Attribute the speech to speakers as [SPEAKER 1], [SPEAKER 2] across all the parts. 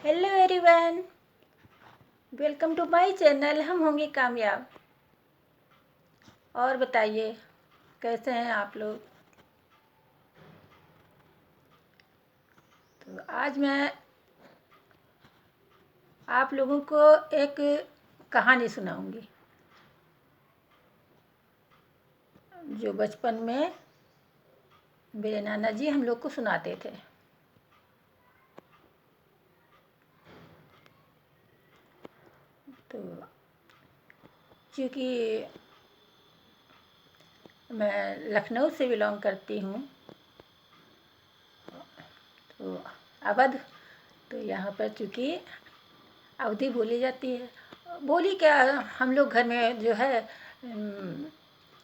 [SPEAKER 1] Hello everyone, welcome to my channel. हम होंगे कामयाब। और बताइए कैसे हैं आप लोग। तो आज मैं आप लोगों को एक कहानी सुनाऊंगी जो बचपन में मेरे नाना जी हम लोग को सुनाते थे। तो क्योंकि मैं लखनऊ से बिलोंग करती हूँ, तो अवध, तो यहाँ पर चूँकि अवधी बोली जाती है। बोली क्या, हम लोग घर में जो है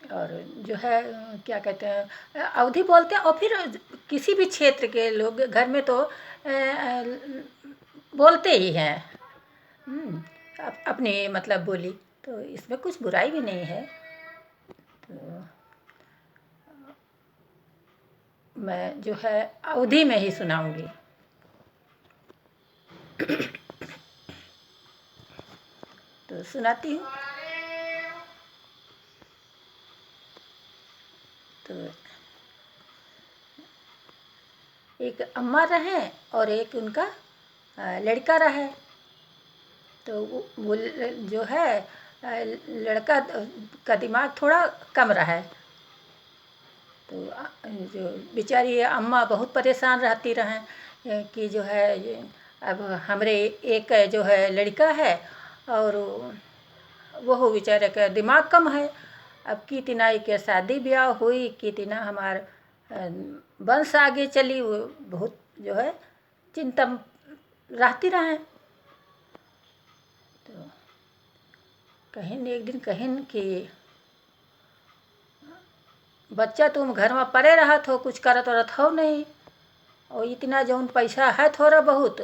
[SPEAKER 1] और जो है क्या कहते हैं, अवधी बोलते हैं। और फिर किसी भी क्षेत्र के लोग घर में तो बोलते ही हैं अपनी मतलब बोली। तो इसमें कुछ बुराई भी नहीं है। तो मैं जो है अवधी में ही सुनाऊंगी। तो सुनाती हूँ। तो एक अम्मा रहे और एक उनका लड़का रहे। तो वो जो है लड़का का दिमाग थोड़ा कम रहा है। तो जो बेचारी अम्मा बहुत परेशान रहती रहें कि जो है अब हमरे एक जो है लड़का है और वो बेचारे का दिमाग कम है। अब की तिनाई के शादी ब्याह हुई, की तिना हमार वंश आगे चली, वो बहुत जो है चिंता रहती रहें। तो कहीं एक दिन कहीं कि बच्चा तुम घर में पड़े रहत हो, कुछ करत वरत हो नहीं, और इतना जौन पैसा है थोड़ा बहुत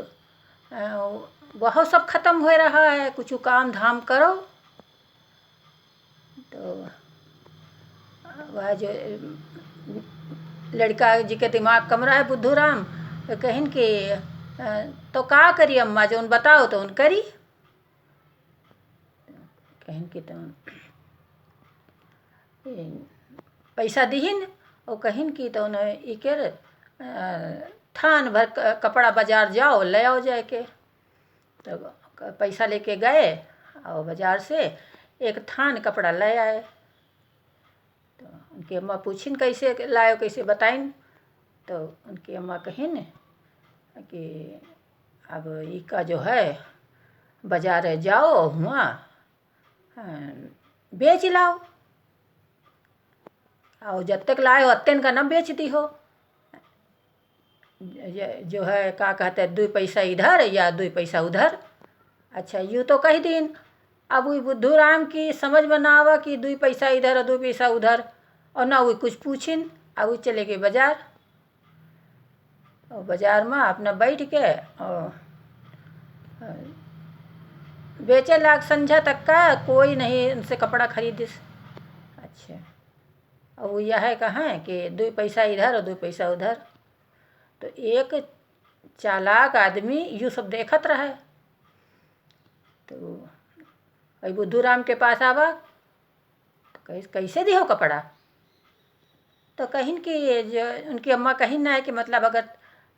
[SPEAKER 1] वह सब खत्म हो रहा है, कुछ काम धाम करो। तो वह जो लड़का जी के दिमाग कम रहा है बुद्धू राम, तो कहिन कि तो का करी अम्मा, जौन बताओ तो उन करी। कहिन कि तो पैसा दीहिन और कहिन कि तो इकेर थान भर कपड़ा बाजार जाओ ले आओ जाके। तो पैसा लेके गए और बाजार से एक थान कपड़ा ले आए। तो उनकी अम्मा पूछिन कैसे लाए, कैसे बताइन। तो उनकी अम्मा कहिन कि अब इका जो है बाजार जाओ, हुआ बेच लाओ, और जब तक लाए हो अत्तेन का न बेच दी हो। जो है का कहते हैं, 2 पैसा इधर या 2 पैसा उधर। अच्छा यूँ तो कह दीन। अब वो बुद्धू राम की समझ में ना आवा कि 2 पैसा इधर और 2 पैसा उधर, और ना वो कुछ पूछिन। अब वो चले गए बाजार, और बाजार में अपना बैठ के और बेचे लाख संझा तक का कोई नहीं उनसे कपड़ा खरीदिस। अच्छा, और वो यह है कहाँ कि 2 पैसा इधर और 2 पैसा उधर। तो एक चालाक आदमी यूँ सब देखत रहे। तो भाई बुद्धू राम के पास आवा, तो कैसे दी हो कपड़ा। तो कहिन कि जो उनकी अम्मा कहिन ना है कि मतलब अगर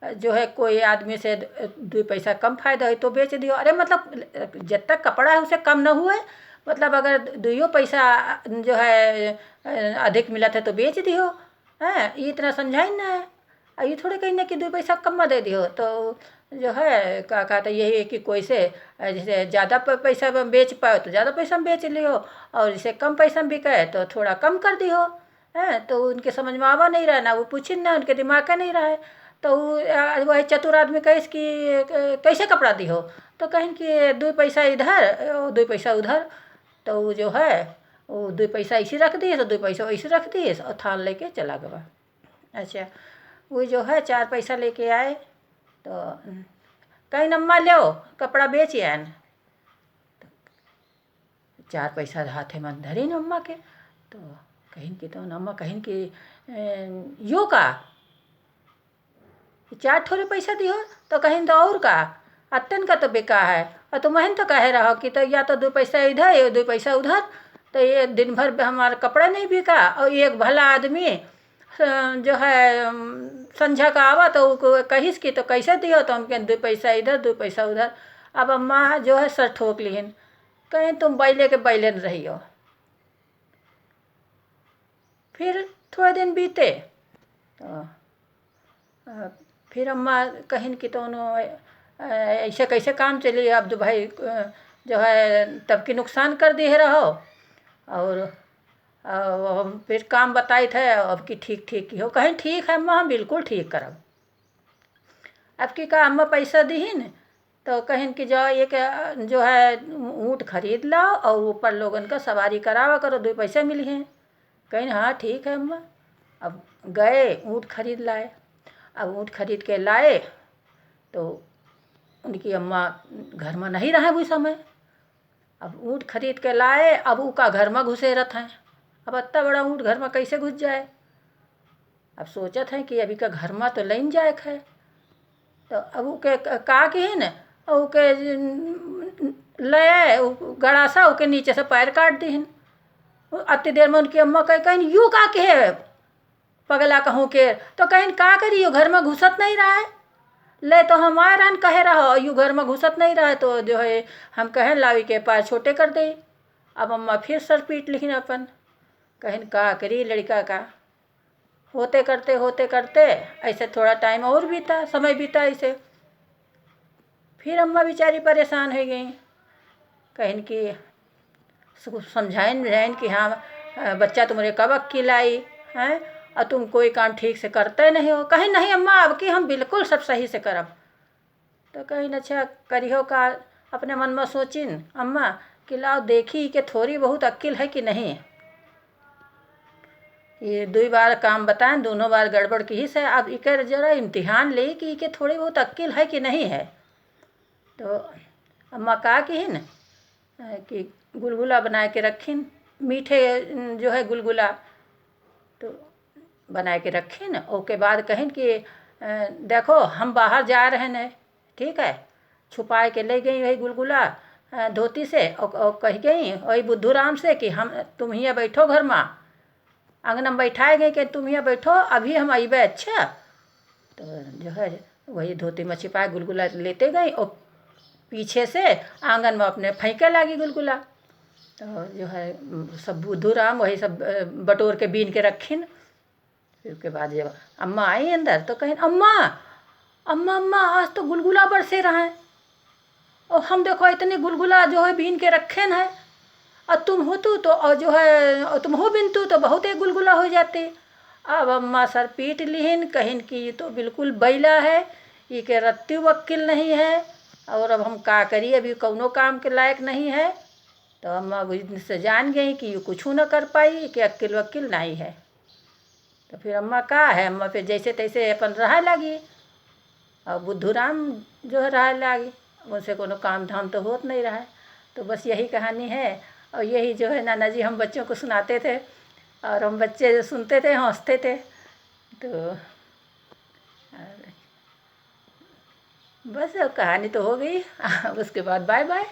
[SPEAKER 1] जो है कोई आदमी से 2 पैसा कम फायदा हो तो बेच दियो। अरे मतलब जब तक कपड़ा है उसे कम न हुए, मतलब अगर 2 पैसा जो है अधिक मिला था तो बेच दियो। हैं, ये इतना समझाइन ना है। ये थोड़े कहीं ना कि 2 पैसा कम में दे दियो। तो जो है का कहता यही है कि कोई से जैसे ज़्यादा पैसा में बेच पाओ तो ज़्यादा पैसा में बेच लियो, और जैसे कम पैसा में बिके तो थोड़ा कम कर दियो। हैं, तो उनके समझ में आवा नहीं रहा, ना वो पूछिन ना उनके दिमाग का नहीं रहा है। तो वही चतुर आदमी कहिस कि कैसे कपड़ा दी हो। तो कहिन कि 2 पैसा इधर और 2 पैसा उधर। तो वो जो है वो 2 पैसा इसी रख दिए, तो 2 पैसा वैसे रख दिए और थान लेके चला गया। अच्छा, वो जो है 4 पैसा लेके आए। तो कहीं अम्मा लो कपड़ा बेच आन। 4 पैसा हाथे में धरी न अम्मा के। तो कहिन कि तो अम्मा कहिन कि यो का 4 ठोरे पैसा दियो। तो कहिन तो और का। अत्यन का तो बेकार है। और तुम तो कहे रहो कि तो या तो 2 पैसा इधर या 2 पैसा उधर, तो ये दिन भर हमारा कपड़ा नहीं बिका। और एक भला आदमी जो है संझा का आवा तो वो कहिस कि तो कैसे दियो, तो हम कहें 2 पैसा इधर 2 पैसा उधर। अब अम्मा जो है सर ठोक लीन, कहें तुम बैले के बैले न रही हो। फिर थोड़े दिन बीते तो फिर अम्मा कहिन कि तो ऐसे कैसे काम चली, अब तो भाई जो है तब की नुकसान कर दी है रहो। और फिर काम बताई थे अब की ठीक ठीक की हो। कहीं ठीक है अम्मा, हम बिल्कुल ठीक करब। अब की का अम्मा पैसा दीहिन तो कहिन कि जाओ एक जो है ऊँट खरीद लाओ और ऊपर लोगन का सवारी करावा करो, 2 पैसे मिली हैं। कहिन हाँ ठीक है अम्मा। अब गए ऊँट खरीद लाए। अब ऊँट खरीद के लाए तो उनकी अम्मा घर में नहीं रहे उस समय। अब ऊँट खरीद के लाए, अब उका घर में घुसे रहते हैं। अब इतना बड़ा ऊँट घर में कैसे घुस जाए। अब सोचत हैं कि अभी का घर में तो लइन जाए है। तो अब उके का किहिन उके ले गड़ासा उके नीचे से पैर काट दीहिन। अति देर में उनकी अम्मा कहीं यू का के पगला कहूँ के, तो कहीं का करियो घर में घुसत नहीं रहा है। ले तो हम आए रहन कहे रहो यू घर में घुसत नहीं रहा है, तो जो है हम कहें लावी के पैर छोटे कर दे। अब अम्मा फिर सर पीट लिखिन अपन, कहिन का करी लड़का का। होते करते ऐसे थोड़ा टाइम और बीता, समय बीता ऐसे। फिर अम्मा बेचारी परेशान हो गई, कहिन कि समझाइन कि हाँ बच्चा तुम्हारे कब अक्ल आई हैं और तुम कोई काम ठीक से करते नहीं हो। कहीं नहीं अम्मा अब की हम बिल्कुल सब सही से करब। तो कहीं अच्छा करियो का अपने मन में सोचिन अम्मा कि लाओ देखी कि थोड़ी बहुत अक्ल है कि नहीं। ये 2 बार काम बताएं, दोनों बार गड़बड़ की ही से। अब इके जरा इम्तिहान ले कि इके थोड़ी बहुत अक्ल है कि नहीं है। तो अम्मा का किहिन कि गुलगुला बना के रखिन, मीठे जो है गुलगुला तो बना के रखिन। उसके बाद कहिन कि देखो हम बाहर जा रहे हैं, ठीक है। छुपा के ले गई वही गुलगुला धोती से और कह गई वही बुद्धूराम से कि हम तुम ही बैठो घर में, आंगन में बैठाए गए कि तुम यहाँ बैठो अभी हम अबे। अच्छा तो जो है वही धोती में छिपाए गुलगुला लेते गई और पीछे से आंगन में अपने फेंके लगी गुलगुला। तो जो है सब बुद्धूराम वही सब बटोर के बीन के रखिन। फिर उसके बाद जब अम्मा आई अंदर तो कहें अम्मा अम्मा अम्मा आज तो गुलगुला बरसे रहा है और हम देखो इतने गुलगुला जो है बीन के रखे हैं और तुम हो तो और जो है और तुम हो बिनतू तो बहुत एक गुलगुला हो जाते। अब अम्मा सर पीट लिहिन, कहिन कि ये तो बिल्कुल बैला है, ये के रत्ती वक्किल नहीं है और अब हम का करिए, अभी कौनो काम के लायक नहीं है। तो अम्मा से जान गई कि ये कुछ न कर पाई, कि अक्ल वक्किल नहीं है। तो फिर अम्मा का है, अम्मा फिर जैसे तैसे अपन रहा लगी और बुद्धूराम जो है रहा लगी, उनसे कोनो काम धाम तो होत नहीं रहा है। तो बस यही कहानी है और यही जो है नाना जी हम बच्चों को सुनाते थे और हम बच्चे सुनते थे हंसते थे। तो बस कहानी तो हो गई। उसके बाद बाय बाय।